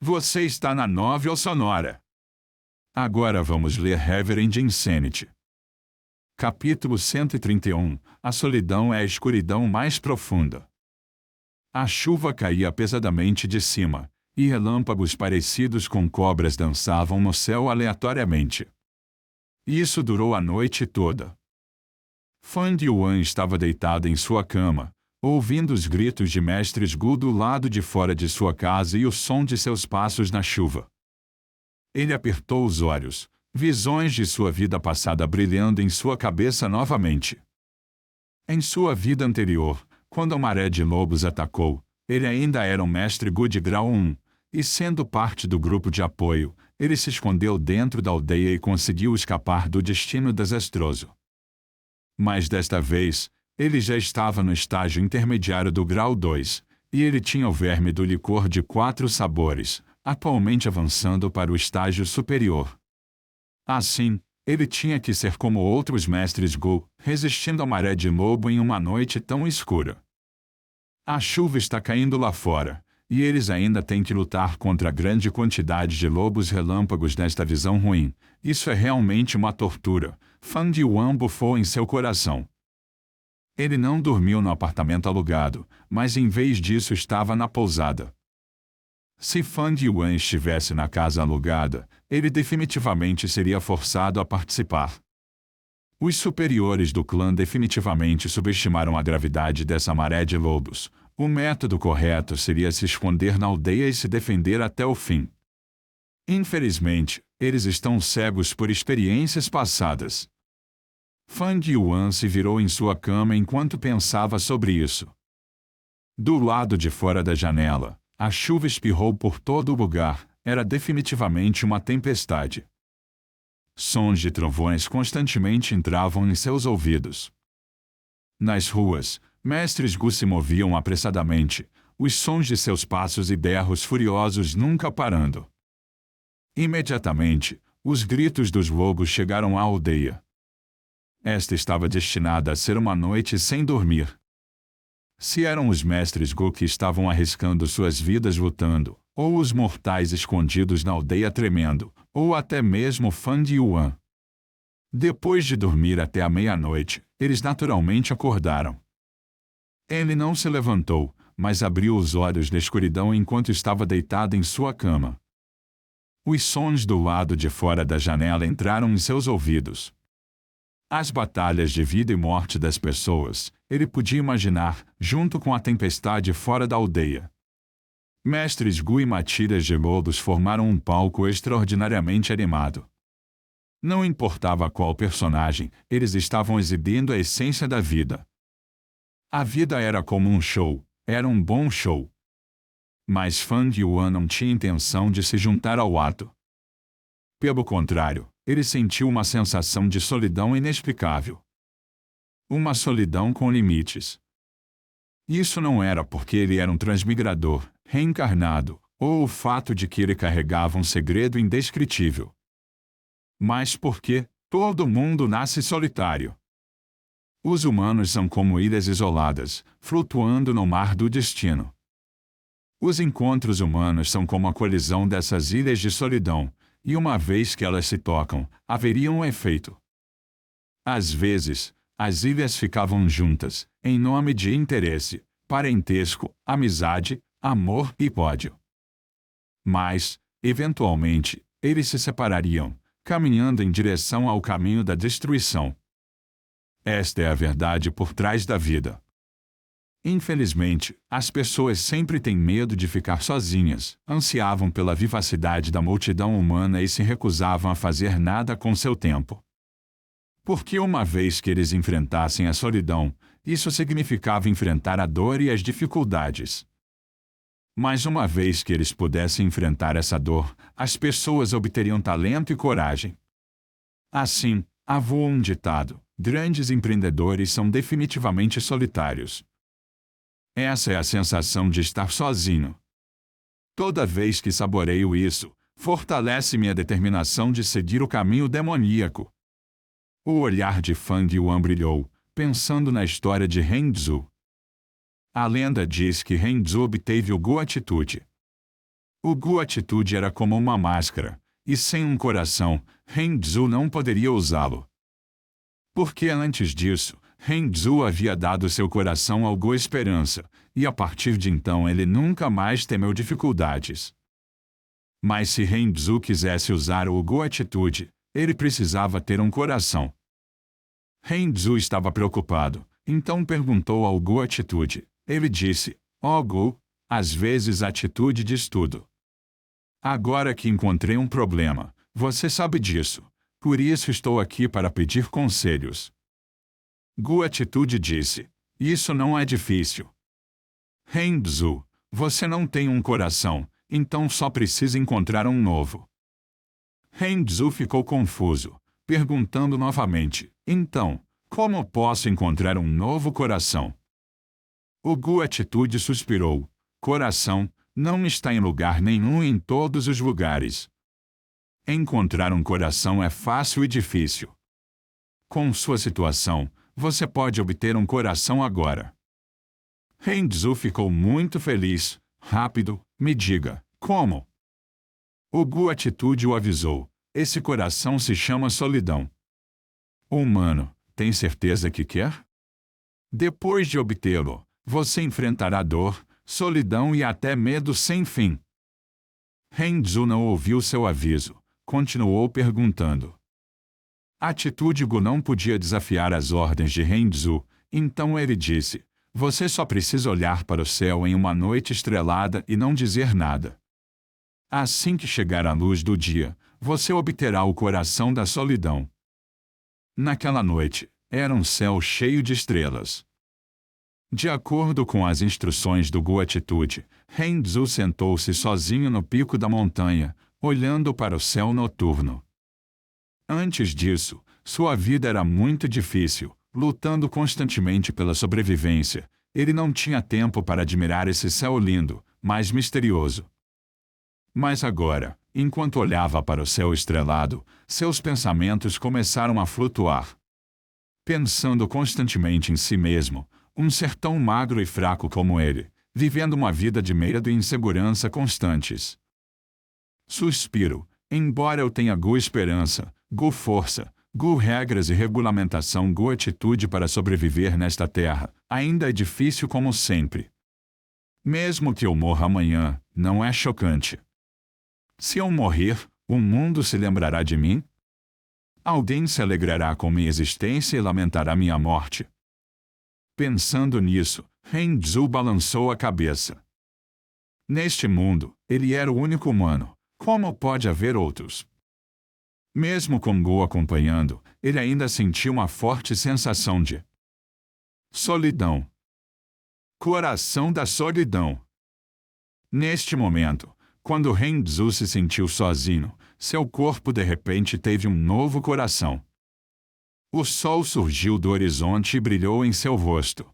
Você está na Novel Sonora. Agora vamos ler Reverend Insanity. Capítulo 131. A solidão é a escuridão mais profunda. A chuva caía pesadamente de cima, e relâmpagos parecidos com cobras dançavam no céu aleatoriamente. Isso durou a noite toda. Fan Yuan estava deitado em sua cama, ouvindo os gritos de Mestre Gu do lado de fora de sua casa e o som de seus passos na chuva. Ele apertou os olhos, visões de sua vida passada brilhando em sua cabeça novamente. Em sua vida anterior, quando a maré de lobos atacou, ele ainda era um Mestre Gu de grau 1, e sendo parte do grupo de apoio, ele se escondeu dentro da aldeia e conseguiu escapar do destino desastroso. Mas desta vez, ele já estava no estágio intermediário do grau 2, e ele tinha o verme do licor de 4 sabores, atualmente avançando para o estágio superior. Assim, ele tinha que ser como outros mestres Gu, resistindo à maré de lobo em uma noite tão escura. A chuva está caindo lá fora, e eles ainda têm que lutar contra a grande quantidade de lobos relâmpagos nesta visão ruim. Isso é realmente uma tortura. Fan Yuan bufou em seu coração. Ele não dormiu no apartamento alugado, mas em vez disso estava na pousada. Se Fan Yuan estivesse na casa alugada, ele definitivamente seria forçado a participar. Os superiores do clã definitivamente subestimaram a gravidade dessa maré de lobos. O método correto seria se esconder na aldeia e se defender até o fim. Infelizmente, eles estão cegos por experiências passadas. Fan Yuan se virou em sua cama enquanto pensava sobre isso. Do lado de fora da janela, a chuva espirrou por todo o lugar, era definitivamente uma tempestade. Sons de trovões constantemente entravam em seus ouvidos. Nas ruas, mestres Gu se moviam apressadamente, os sons de seus passos e berros furiosos nunca parando. Imediatamente, os gritos dos lobos chegaram à aldeia. Esta estava destinada a ser uma noite sem dormir. Se eram os mestres Gu que estavam arriscando suas vidas lutando, ou os mortais escondidos na aldeia tremendo, ou até mesmo Fan Yuan. Depois de dormir até a meia-noite, eles naturalmente acordaram. Ele não se levantou, mas abriu os olhos na escuridão enquanto estava deitado em sua cama. Os sons do lado de fora da janela entraram em seus ouvidos. As batalhas de vida e morte das pessoas, ele podia imaginar, junto com a tempestade fora da aldeia. Mestres Gu e matilhas de lobos formaram um palco extraordinariamente animado. Não importava qual personagem, eles estavam exibindo a essência da vida. A vida era como um show, era um bom show. Mas Fan Yuan não tinha intenção de se juntar ao ato. Pelo contrário, ele sentiu uma sensação de solidão inexplicável. Uma solidão com limites. Isso não era porque ele era um transmigrador, reencarnado, ou o fato de que ele carregava um segredo indescritível. Mas porque todo mundo nasce solitário. Os humanos são como ilhas isoladas, flutuando no mar do destino. Os encontros humanos são como a colisão dessas ilhas de solidão, e uma vez que elas se tocam, haveria um efeito. Às vezes, as ilhas ficavam juntas, em nome de interesse, parentesco, amizade, amor e ódio. Mas, eventualmente, eles se separariam, caminhando em direção ao caminho da destruição. Esta é a verdade por trás da vida. Infelizmente, as pessoas sempre têm medo de ficar sozinhas, ansiavam pela vivacidade da multidão humana e se recusavam a fazer nada com seu tempo. Porque uma vez que eles enfrentassem a solidão, isso significava enfrentar a dor e as dificuldades. Mas uma vez que eles pudessem enfrentar essa dor, as pessoas obteriam talento e coragem. Assim, havia um ditado: grandes empreendedores são definitivamente solitários. Essa é a sensação de estar sozinho. Toda vez que saboreio isso, fortalece minha determinação de seguir o caminho demoníaco. O olhar de Fan Yuan brilhou, pensando na história de Hengzu. A lenda diz que Hengzu obteve o Gu Atitude. O Gu Atitude era como uma máscara, e sem um coração, Hengzu não poderia usá-lo. Porque antes disso, Hengzu havia dado seu coração ao Gu Esperança, e a partir de então ele nunca mais temeu dificuldades. Mas se Hengzu quisesse usar o Gu Atitude, ele precisava ter um coração. Hengzu estava preocupado, então perguntou ao Gu Atitude. Ele disse: "Ó Gu, às vezes a atitude diz tudo. Agora que encontrei um problema, você sabe disso, por isso estou aqui para pedir conselhos." Gu Atitude disse: "Isso não é difícil. Hengzu, você não tem um coração, então só precisa encontrar um novo." Hengzu ficou confuso, perguntando novamente: "Então, como posso encontrar um novo coração?" O Gu Atitude suspirou: "Coração não está em lugar nenhum em todos os lugares. Encontrar um coração é fácil e difícil. Com sua situação, você pode obter um coração agora." Hengzu ficou muito feliz. "Rápido, me diga, como?" O Gu Atitude o avisou: "Esse coração se chama solidão." "Humano, tem certeza que quer? Depois de obtê-lo, você enfrentará dor, solidão e até medo sem fim." Hengzu não ouviu seu aviso, continuou perguntando. Atitude Gu não podia desafiar as ordens de Hengzu, então ele disse: "Você só precisa olhar para o céu em uma noite estrelada e não dizer nada. Assim que chegar a luz do dia, você obterá o coração da solidão." Naquela noite, era um céu cheio de estrelas. De acordo com as instruções do Gu Atitude, Hengzu sentou-se sozinho no pico da montanha, olhando para o céu noturno. Antes disso, sua vida era muito difícil, lutando constantemente pela sobrevivência. Ele não tinha tempo para admirar esse céu lindo, mas misterioso. Mas agora, enquanto olhava para o céu estrelado, seus pensamentos começaram a flutuar. Pensando constantemente em si mesmo, um ser tão magro e fraco como ele, vivendo uma vida de medo e insegurança constantes. Suspiro: embora eu tenha Gu Esperança, Gu Força, Gu Regras e regulamentação, Gu Atitude para sobreviver nesta terra, ainda é difícil como sempre. Mesmo que eu morra amanhã, não é chocante. Se eu morrer, o mundo se lembrará de mim? Alguém se alegrará com minha existência e lamentará minha morte? Pensando nisso, Hengzu balançou a cabeça. Neste mundo, ele era o único humano. Como pode haver outros? Mesmo com Gu acompanhando, ele ainda sentiu uma forte sensação de solidão. Coração da solidão. Neste momento, quando Hengzu se sentiu sozinho, seu corpo de repente teve um novo coração. O sol surgiu do horizonte e brilhou em seu rosto.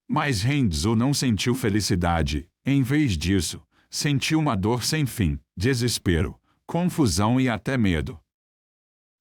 Mas Hengzu não sentiu felicidade, em vez disso, sentiu uma dor sem fim, desespero, confusão e até medo.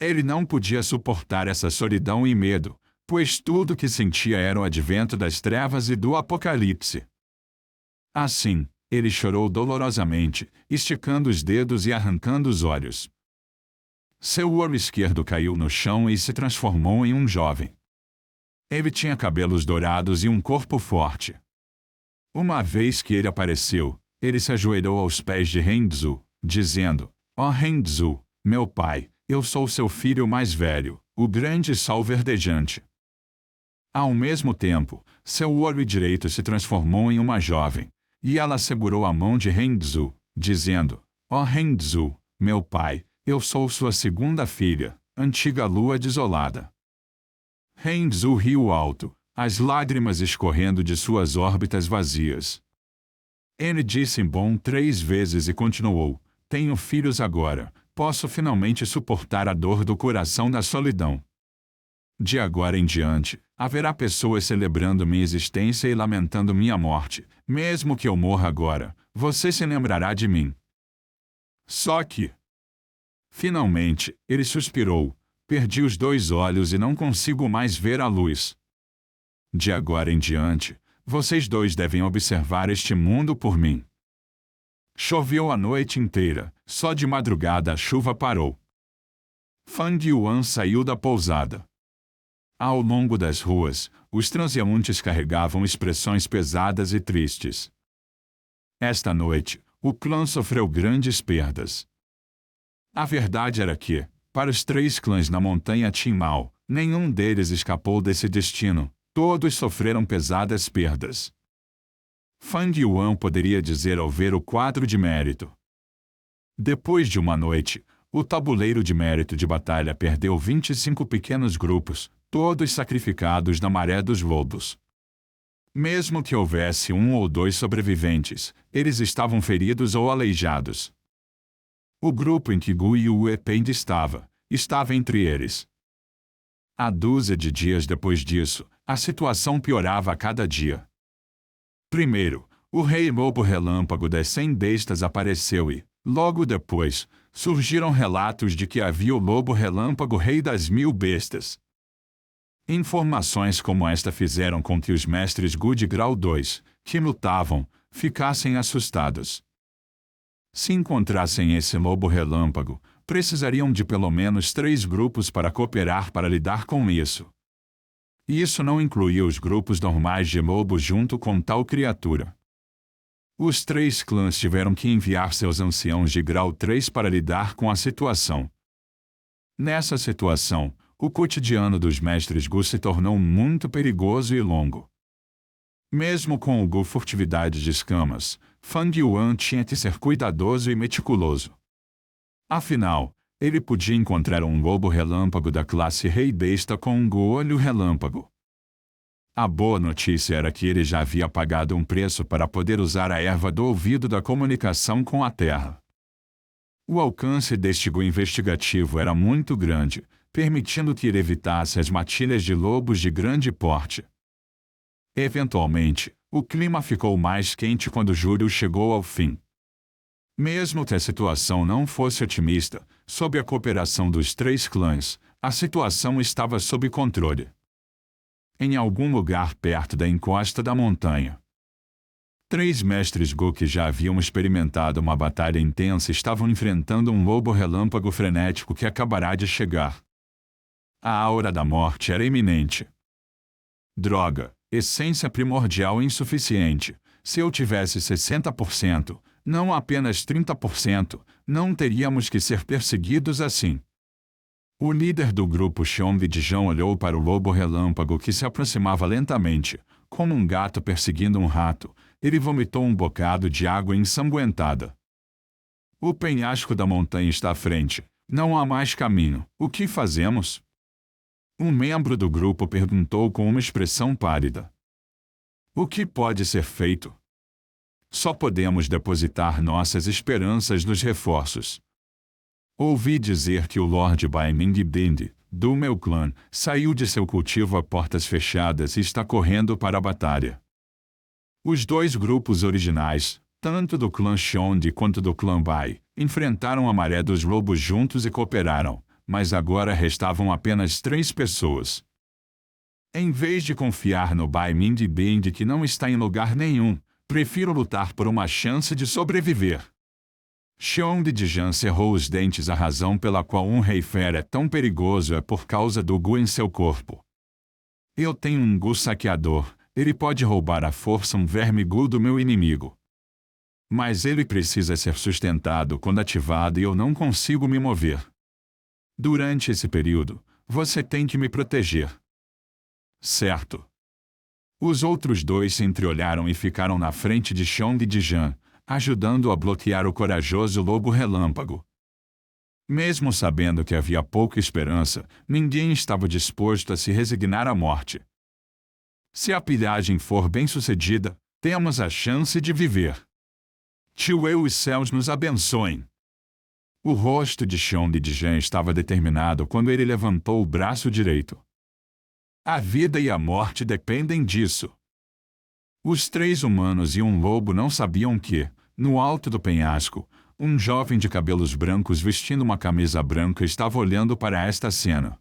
Ele não podia suportar essa solidão e medo, pois tudo que sentia era o advento das trevas e do apocalipse. Assim, ele chorou dolorosamente, esticando os dedos e arrancando os olhos. Seu olho esquerdo caiu no chão e se transformou em um jovem. Ele tinha cabelos dourados e um corpo forte. Uma vez que ele apareceu, ele se ajoelhou aos pés de Hengzu, dizendo: "Ó Hengzu, meu pai, eu sou seu filho mais velho, o grande sol verdejante." Ao mesmo tempo, seu olho direito se transformou em uma jovem, e ela segurou a mão de Hengzu, dizendo: "Ó Hengzu, meu pai, eu sou sua segunda filha, antiga lua desolada." Hengzu riu alto, as lágrimas escorrendo de suas órbitas vazias. Ele disse bom 3 vezes e continuou: "Tenho filhos agora, posso finalmente suportar a dor do coração da solidão. De agora em diante, haverá pessoas celebrando minha existência e lamentando minha morte. Mesmo que eu morra agora, você se lembrará de mim." Só que... Finalmente, ele suspirou: "Perdi os 2 olhos e não consigo mais ver a luz. De agora em diante, vocês 2 devem observar este mundo por mim." Choveu a noite inteira, só de madrugada a chuva parou. Fang Yuan saiu da pousada. Ao longo das ruas, os transeuntes carregavam expressões pesadas e tristes. Esta noite, o clã sofreu grandes perdas. A verdade era que, para os 3 clãs na montanha Qinmao, nenhum deles escapou desse destino, todos sofreram pesadas perdas. Fang Yuan poderia dizer ao ver o quadro de mérito. Depois de uma noite, o tabuleiro de mérito de batalha perdeu 25 pequenos grupos, todos sacrificados na maré dos lobos. Mesmo que houvesse 1 ou 2 sobreviventes, eles estavam feridos ou aleijados. O grupo em que Gu Yueping estava entre eles. A dúzia de dias depois disso, a situação piorava a cada dia. Primeiro, o rei lobo relâmpago das 100 bestas apareceu e, logo depois, surgiram relatos de que havia o lobo relâmpago rei das 1000 bestas. Informações como esta fizeram com que os mestres Gu de grau 2, que lutavam, ficassem assustados. Se encontrassem esse lobo relâmpago, precisariam de pelo menos 3 grupos para cooperar para lidar com isso. E isso não incluía os grupos normais de lobos junto com tal criatura. Os 3 clãs tiveram que enviar seus anciãos de grau 3 para lidar com a situação. Nessa situação, o cotidiano dos mestres Gu se tornou muito perigoso e longo. Mesmo com o Gu Furtividade de Escamas, Fang Yuan tinha que ser cuidadoso e meticuloso. Afinal, ele podia encontrar um lobo relâmpago da classe Rei Besta com um Gu Olho Relâmpago. A boa notícia era que ele já havia pagado um preço para poder usar a erva do ouvido da comunicação com a Terra. O alcance deste Gu investigativo era muito grande, permitindo que ele evitasse as matilhas de lobos de grande porte. Eventualmente, o clima ficou mais quente quando julho chegou ao fim. Mesmo que a situação não fosse otimista, sob a cooperação dos 3 clãs, a situação estava sob controle. Em algum lugar perto da encosta da montanha, 3 mestres Gu que já haviam experimentado uma batalha intensa estavam enfrentando um lobo relâmpago frenético que acabará de chegar. A aura da morte era iminente. Droga, essência primordial insuficiente. Se eu tivesse 60%, não apenas 30%, não teríamos que ser perseguidos assim. O líder do grupo Xiong de Jiang olhou para o lobo relâmpago que se aproximava lentamente, como um gato perseguindo um rato. Ele vomitou um bocado de água ensanguentada. O penhasco da montanha está à frente. Não há mais caminho. O que fazemos? Um membro do grupo perguntou com uma expressão pálida. O que pode ser feito? Só podemos depositar nossas esperanças nos reforços. Ouvi dizer que o Lord Bai Ming-Bind, do meu clã, saiu de seu cultivo a portas fechadas e está correndo para a batalha. Os 2 grupos originais, tanto do clã Xiong quanto do clã Bai, enfrentaram a maré dos lobos juntos e cooperaram, mas agora restavam apenas 3 pessoas. Em vez de confiar no Bai Ming-Bind que não está em lugar nenhum, prefiro lutar por uma chance de sobreviver. Xiong de Jiang cerrou os dentes. A razão pela qual um rei fera é tão perigoso é por causa do Gu em seu corpo. Eu tenho um Gu saqueador, ele pode roubar à força um verme Gu do meu inimigo. Mas ele precisa ser sustentado quando ativado e eu não consigo me mover. Durante esse período, você tem que me proteger. Certo. Os outros 2 se entreolharam e ficaram na frente de Xiong de Jiang, ajudando a bloquear o corajoso lobo relâmpago. Mesmo sabendo que havia pouca esperança, ninguém estava disposto a se resignar à morte. Se a pilhagem for bem-sucedida, temos a chance de viver. Tio e os céus nos abençoem. O rosto de Xiong de Jiang estava determinado quando ele levantou o braço direito. A vida e a morte dependem disso. Os 3 humanos e um lobo não sabiam que, no alto do penhasco, um jovem de cabelos brancos vestindo uma camisa branca estava olhando para esta cena.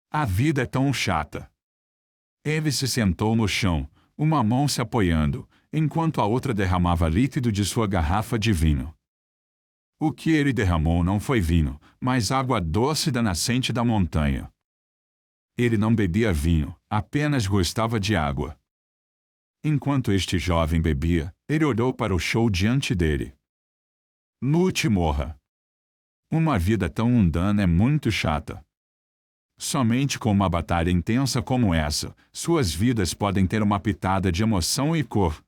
A vida é tão chata. Ele se sentou no chão, uma mão se apoiando, enquanto a outra derramava líquido de sua garrafa de vinho. O que ele derramou não foi vinho, mas água doce da nascente da montanha. Ele não bebia vinho, apenas gostava de água. Enquanto este jovem bebia, ele olhou para o show diante dele. Lute e morra. Uma vida tão mundana é muito chata. Somente com uma batalha intensa como essa, suas vidas podem ter uma pitada de emoção e cor.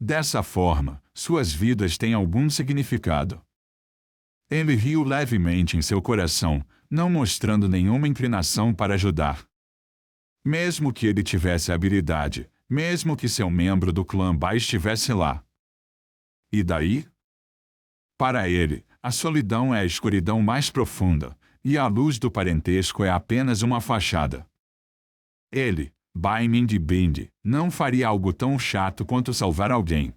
Dessa forma, suas vidas têm algum significado. Ele riu levemente em seu coração, não mostrando nenhuma inclinação para ajudar. Mesmo que ele tivesse habilidade, mesmo que seu membro do clã Bai estivesse lá. E daí? Para ele, a solidão é a escuridão mais profunda, e a luz do parentesco é apenas uma fachada. Ele, Bai Mindy Bindi, não faria algo tão chato quanto salvar alguém.